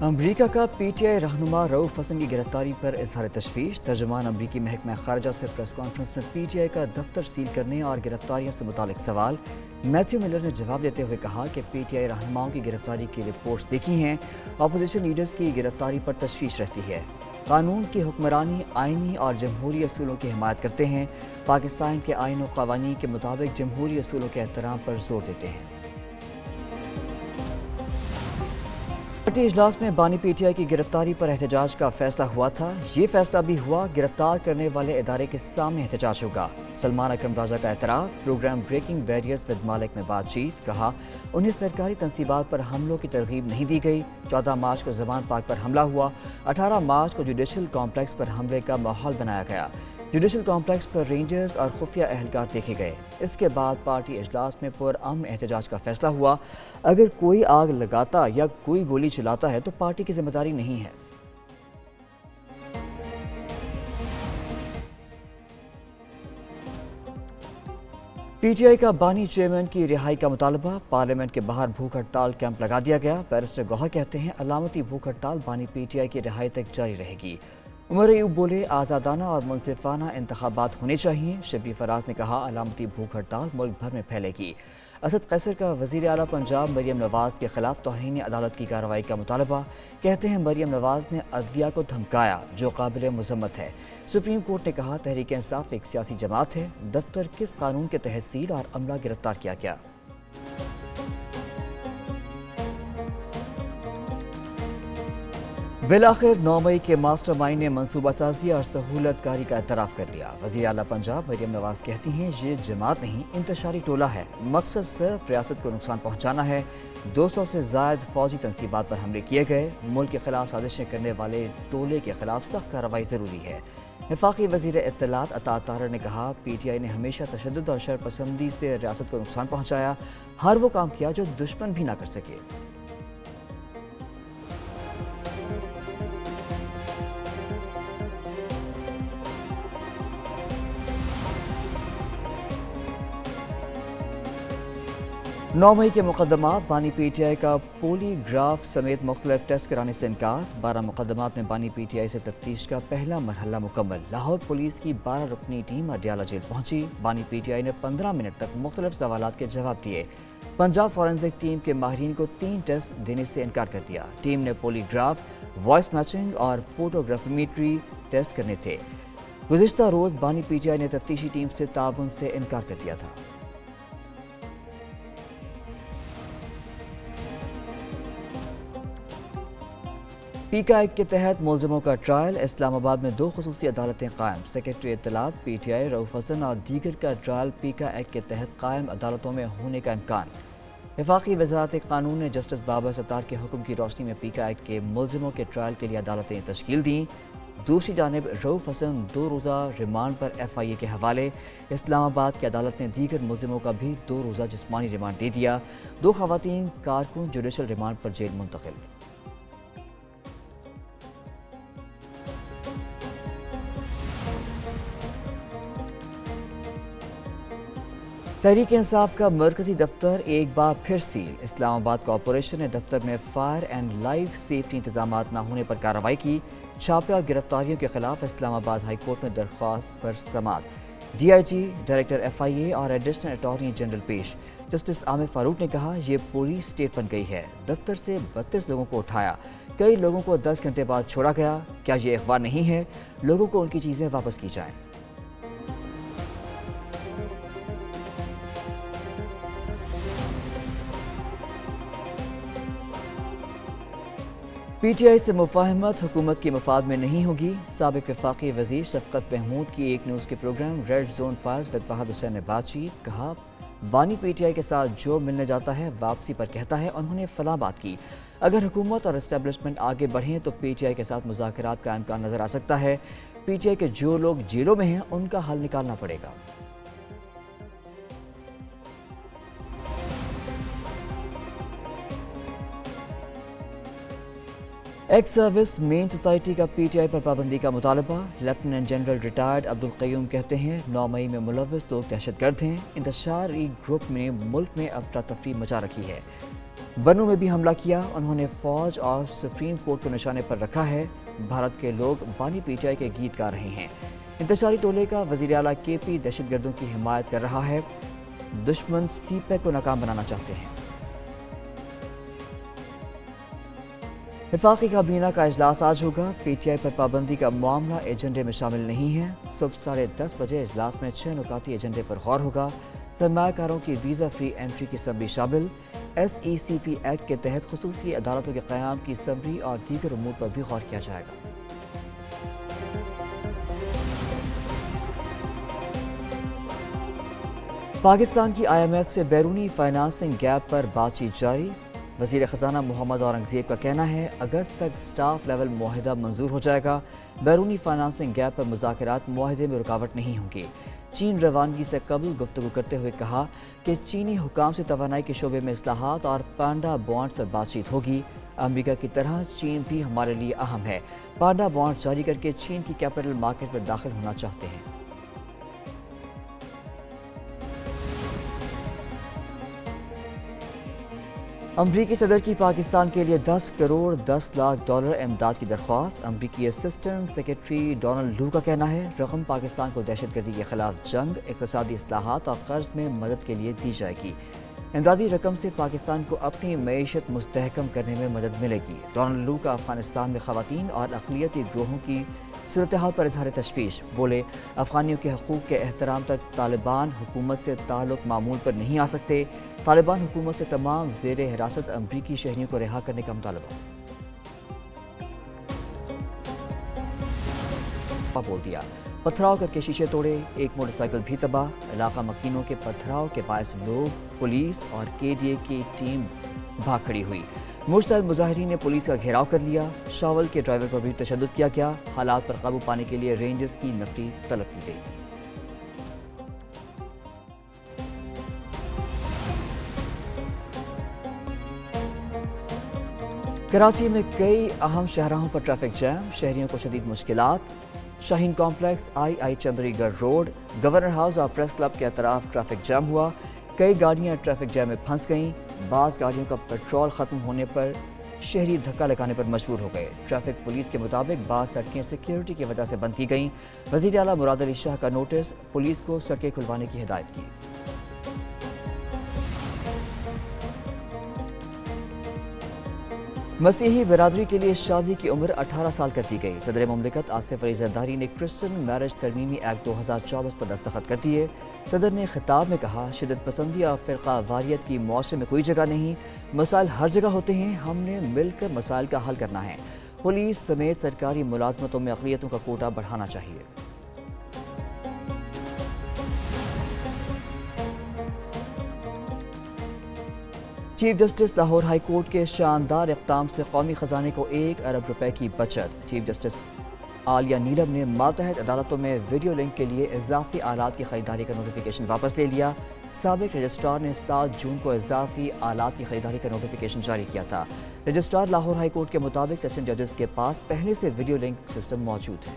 अमरीका का पीटीआई रहनुमा रऊफ हसन की गिरफ्तारी पर इजहार तशवीश। तर्जुमान अमरीकी महकमा खारजा से प्रेस कॉन्फ्रेंस में पीटीआई का दफ्तर सील करने और गिरफ्तारियों से मुतालिक सवाल। मैथ्यू मिलर ने जवाब देते हुए कहा कि पीटीआई रहनुमाओं की गिरफ्तारी की रिपोर्ट्स देखी हैं, अपोजिशन लीडर्स की गिरफ्तारी पर तशवीश रहती है। कानून की हुक्मरानी आइनी और जमहूरी असूलों की हिमायत करते हैं। पाकिस्तान के आइन और क़वानीन के मुताबिक जमहूरी असूलों के एहतराम पर जोर देते हैं। पार्टी इजलास में बानी पीटीआई की गिरफ्तारी पर एहतजाज का फैसला हुआ था। ये फैसला भी हुआ, गिरफ्तार करने वाले इदारे के सामने एहतजाज होगा। सलमान अकरम राजा का एतराफ़, प्रोग्राम ब्रेकिंग बैरियर्स विद मालिक में बातचीत। कहा, उन्हें सरकारी तनसीबात पर हमलों की तरगीब नहीं दी गई। 14 मार्च को ज़मान पार्क पर हमला हुआ। 18 मार्च को जुडिशल कॉम्प्लेक्स पर हमले का माहौल बनाया गया। जुडिशल कॉम्प्लेक्स पर रेंजर्स और खुफिया एहलकार देखे गए। इसके बाद पार्टी इजलास में पुरअमन एहतजाज का फैसला हुआ। अगर कोई आग लगाता या कोई गोली चलाता है तो पार्टी की जिम्मेदारी नहीं है। पीटीआई का बानी चेयरमैन की रिहाई का मुतालबा। पार्लियामेंट के बाहर भूख हड़ताल कैंप लगा दिया गया। बैरिस्टर गौहर कहते हैं, अलामती भूख हड़ताल बानी पीटीआई की रिहाई तक जारी रहेगी। उमर अयूब बोले, आज़ादाना और मुनसिफाना इंतखाबात होने चाहिए। शबली फराज ने कहा, अलामती भूख हड़ताल मुल्क भर में फैलेगी। असद कैसर का वज़ीर आला पंजाब मरियम नवाज़ के खिलाफ तौहीन अदालत की कार्रवाई का मुतालबा। कहते हैं, मरियम नवाज़ ने अदलिया को धमकाया, जो काबिल मज़म्मत है। सुप्रीम कोर्ट ने कहा, तहरीक इंसाफ एक सियासी जमात है। दफ्तर किस कानून के तहत सील और अमला गिरफ्तार किया गया? बिलाखिर 9 मई के मास्टर माइंड ने मनसूबा साजी और सहूलत कारी का एतराफ़ कर लिया। वज़ीर आला पंजाब मरियम नवाज़ कहती हैं, ये जमात नहीं, इंतशारी टोला है। मकसद सिर्फ रियासत को नुकसान पहुँचाना है। 200 से ज़ायद फौजी तनसीबात पर हमले किए गए। मुल्क के खिलाफ साजिशें करने वाले टोले के खिलाफ सख्त कार्रवाई ज़रूरी है। वफाकी वज़ीर इत्तलात अता ताहर ने कहा, पीटीआई ने हमेशा तशद्दुद और शरपसंदी से रियासत को नुकसान पहुँचाया। हर वो काम किया जो दुश्मन भी ना कर सके। 9 मई के मुकदमात। बानी पीटीआई का पोलीग्राफ समेत मुख्तलिफ टेस्ट कराने से इनकार। 12 मुकदमात में बानी पीटीआई से तफ्तीश का पहला मरहला मुकम्मल। लाहौर पुलिस की 12 रुकनी टीम अडियाला जेल पहुंची। बानी पीटीआई ने 15 मिनट तक मुख्तलिफ सवालात के जवाब दिए। पंजाब फॉरेंसिक टीम के माहिरीन को 3 टेस्ट देने से इनकार कर दिया। टीम ने पोलीग्राफ, वॉइस मैचिंग और फोटोग्राफीमेट्री टेस्ट करने थे। गुज़िश्ता रोज़ बानी पीटीआई ने तफ्तीशी टीम से ताउन से इनकार कर दिया था। पीका एक्ट के तहत मुलजिमों का ट्रायल। इस्लामाबाद में 2 खुसूसी अदालतें कायम। सेक्रेटरी इत्तलात पीटीआई रऊफ हसन और दीगर का ट्रायल पीका एक्ट के तहत कायम अदालतों में होने का इम्कान। वफाकी वज़ारत कानून ने जस्टिस बाबर सत्तार के हुक्म की रोशनी में पीका एक्ट के मुलजिमों के ट्रायल के लिए अदालतें तश्कील दी। दूसरी जानिब रऊफ हसन 2 रोज़ा रिमांड पर FIA के हवाले। इस्लामाबाद की अदालत ने दीगर मुलजिमों का भी 2 रोज़ा जिस्मानी रिमांड दे दिया। 2 खवातीन कारकुन जुडिशल रिमांड पर जेल मुंतकिल। तहरीक इंसाफ का मरकजी दफ्तर एक बार फिर सील। इस्लामाबाद कॉरपोरेशन ने दफ्तर में फायर एंड लाइफ सेफ्टी इंतजामात न होने पर कार्रवाई की। छापे और गिरफ्तारियों के खिलाफ इस्लामाबाद हाई कोर्ट में दरख्वास्त पर समाअत। DIG, डायरेक्टर FIA और एडिशनल अटॉर्नी जनरल पेश। जस्टिस आमिर फारूक ने कहा, ये पूरी स्टेट बन गई है। दफ्तर से 32 लोगों को उठाया, कई लोगों को 10 घंटे बाद छोड़ा गया। क्या ये अखबार नहीं है? लोगों को उनकी चीज़ें वापस की जाएं। पीटीआई से मुफाहमत हुकूमत की मफाद में नहीं होगी। साबिक वफाकी वज़ीर शफकत महमूद की एक न्यूज़ के program red zone files with Wahad Hussain ने बातचीत। कहा, बानी पीटीआई के साथ जो मिलने जाता है वापसी पर कहता है, उन्होंने फलां बात की। अगर हुकूमत और इस्टेब्लिशमेंट आगे बढ़ें तो पीटीआई के साथ मुज़ाकरात का इम्कान नज़र आ सकता है। पीटीआई के जो लोग जेलों में हैं उनका हल निकालना पड़ेगा। एक्स सर्विस मेन सोसाइटी का पीटीआई पर पाबंदी का मुतालबा। Lieutenant general retired Abdul Qayyum कहते हैं, 9 मई में मुलव्वस लोग दहशतगर्द हैं। इंतशारी ग्रुप ने मुल्क में अफरा तफरी मचा रखी है। بنوں میں بھی حملہ کیا، انہوں نے فوج اور سپریم کورٹ کو نشانے پر رکھا ہے۔ بھارت کے لوگ بانی پی ٹی آئی کے گیت گا رہے ہیں۔ انتشاری ٹولے کا وزیر اعلیٰ کے پی دہشت گردوں کی حمایت کر رہا ہے، دشمن سی پیک کو ناکام بنانا چاہتے ہیں۔ وفاقی کابینہ کا اجلاس آج ہوگا۔ پی ٹی آئی پر پابندی کا معاملہ ایجنڈے میں شامل نہیں ہے۔ صبح 10:30 بجے اجلاس میں 6 نکاتی ایجنڈے پر غور ہوگا۔ سرمایہ کاروں کی ویزا فری انٹری کی سمری شامل، ایس ای سی پی ایکٹ کے تحت خصوصی عدالتوں کے قیام کی سمری اور دیگر امور پر بھی غور کیا جائے گا۔ پاکستان کی آئی ایم ایف سے بیرونی فائنانسنگ گیپ پر بات چیت جاری۔ وزیر خزانہ محمد اورنگزیب کا کہنا ہے اگست تک سٹاف لیول معاہدہ منظور ہو جائے گا۔ بیرونی فائنانسنگ گیپ پر مذاکرات معاہدے میں رکاوٹ نہیں ہوں گی۔ چین روانگی سے قبل گفتگو کرتے ہوئے کہا کہ چینی حکام سے توانائی کے شعبے میں اصلاحات اور پانڈا بانڈز پر بات چیت ہوگی۔ امریکہ کی طرح چین بھی ہمارے لیے اہم ہے۔ پانڈا بانڈز جاری کر کے چین کی کیپٹل مارکیٹ میں داخل ہونا چاہتے ہیں۔ امریکی صدر کی پاکستان کے لیے 10 کروڑ 10 لاکھ ڈالر امداد کی درخواست۔ امریکی اسسٹنٹ سیکرٹری ڈونلڈ لو کا کہنا ہے رقم پاکستان کو دہشت گردی کے خلاف جنگ، اقتصادی اصلاحات اور قرض میں مدد کے لیے دی جائے گی۔ امدادی رقم سے پاکستان کو اپنی معیشت مستحکم کرنے میں مدد ملے گی۔ ڈونلڈ لو کا افغانستان میں خواتین اور اقلیتی گروہوں کی صورتحال پر اظہار تشویش، بولے افغانیوں کے حقوق کے احترام تک طالبان حکومت سے تعلق معمول پر نہیں آ سکتے۔ طالبان حکومت سے تمام زیر حراست امریکی شہریوں کو رہا کرنے کا مطالبہ بول دیا۔ پتھراؤ کر کے شیشے توڑے، ایک موٹر سائیکل بھی تباہ۔ علاقہ مکینوں کے پتھراؤ کے باعث لوگ، پولیس اور کے ڈی اے کی ٹیم بھاگ کھڑی ہوئی۔ مشتعل مظاہرین نے پولیس کا گھیراؤ کر لیا۔ شاول کے ڈرائیور پر بھی تشدد کیا گیا۔ حالات پر قابو پانے کے لیے رینجرز کی نفری طلب کی گئی۔ کراچی میں کئی اہم شاہراہوں پر ٹریفک جام، شہریوں کو شدید مشکلات۔ شاہین کمپلیکس، آئی چندری گڑھ روڈ، گورنر ہاؤس اور پریس کلب کے اطراف ٹریفک جام ہوا۔ کئی گاڑیاں ٹریفک جام میں پھنس گئیں۔ بعض گاڑیوں کا پیٹرول ختم ہونے پر شہری دھکا لگانے پر مجبور ہو گئے۔ ٹریفک پولیس کے مطابق بعض سڑکیں سیکیورٹی کی وجہ سے بند کی گئیں۔ وزیر اعلیٰ مراد علی شاہ کا نوٹس، پولیس کو سڑکیں کھلوانے کی ہدایت کی۔ مسیحی برادری کے لیے شادی کی عمر 18 سال کر دی گئی۔ صدر مملکت آصف علی زرداری نے کرسچن میرج ترمیمی ایکٹ 2024 پر دستخط کر دیے۔ صدر نے خطاب میں کہا شدت پسندی اور فرقہ واریت کی معاشرے میں کوئی جگہ نہیں، مسائل ہر جگہ ہوتے ہیں، ہم نے مل کر مسائل کا حل کرنا ہے۔ پولیس سمیت سرکاری ملازمتوں میں اقلیتوں کا کوٹا بڑھانا چاہیے۔ Chief justice Lahore high court کے شاندار اقدام سے قومی خزانے کو 1 ارب روپے کی بچت۔ چیف جسٹس عالیہ نیلم نے ماتحت عدالتوں میں ویڈیو لنک کے لیے اضافی آلات کی خریداری کا نوٹیفیکیشن واپس لے لیا۔ سابق رجسٹرار نے 7 جون کو اضافی آلات کی خریداری کا نوٹیفیکیشن جاری کیا تھا۔ رجسٹرار لاہور ہائی کورٹ کے مطابق سیشن ججز کے پاس پہلے سے ویڈیو لنک سسٹم موجود ہے۔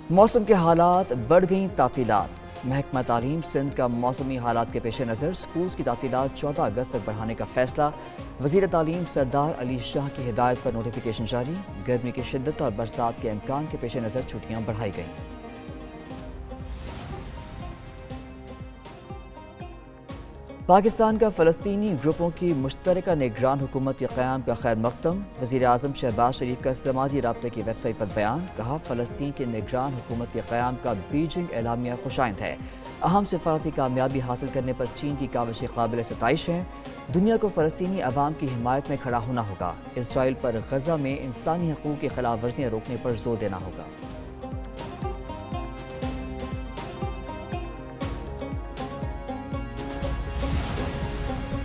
موسم کے حالات، بڑھ گئیں تعطیلات۔ محکمہ تعلیم سندھ کا موسمی حالات کے پیش نظر سکولز کی تعطیلات 14 اگست تک بڑھانے کا فیصلہ۔ وزیر تعلیم سردار علی شاہ کی ہدایت پر نوٹیفیکیشن جاری۔ گرمی کی شدت اور برسات کے امکان کے پیش نظر چھٹیاں بڑھائی گئیں۔ پاکستان کا فلسطینی گروپوں کی مشترکہ نگران حکومت کے قیام کا خیر مقدم۔ وزیر اعظم شہباز شریف کا سماجی رابطے کی ویب سائٹ پر بیان، کہا فلسطین کے نگران حکومت کے قیام کا بیجنگ اعلامیہ خوشائند ہے۔ اہم سفارتی کامیابی حاصل کرنے پر چین کی کاوشیں قابل ستائش ہیں۔ دنیا کو فلسطینی عوام کی حمایت میں کھڑا ہونا ہوگا۔ اسرائیل پر غزہ میں انسانی حقوق کی خلاف ورزیاں روکنے پر زور دینا ہوگا۔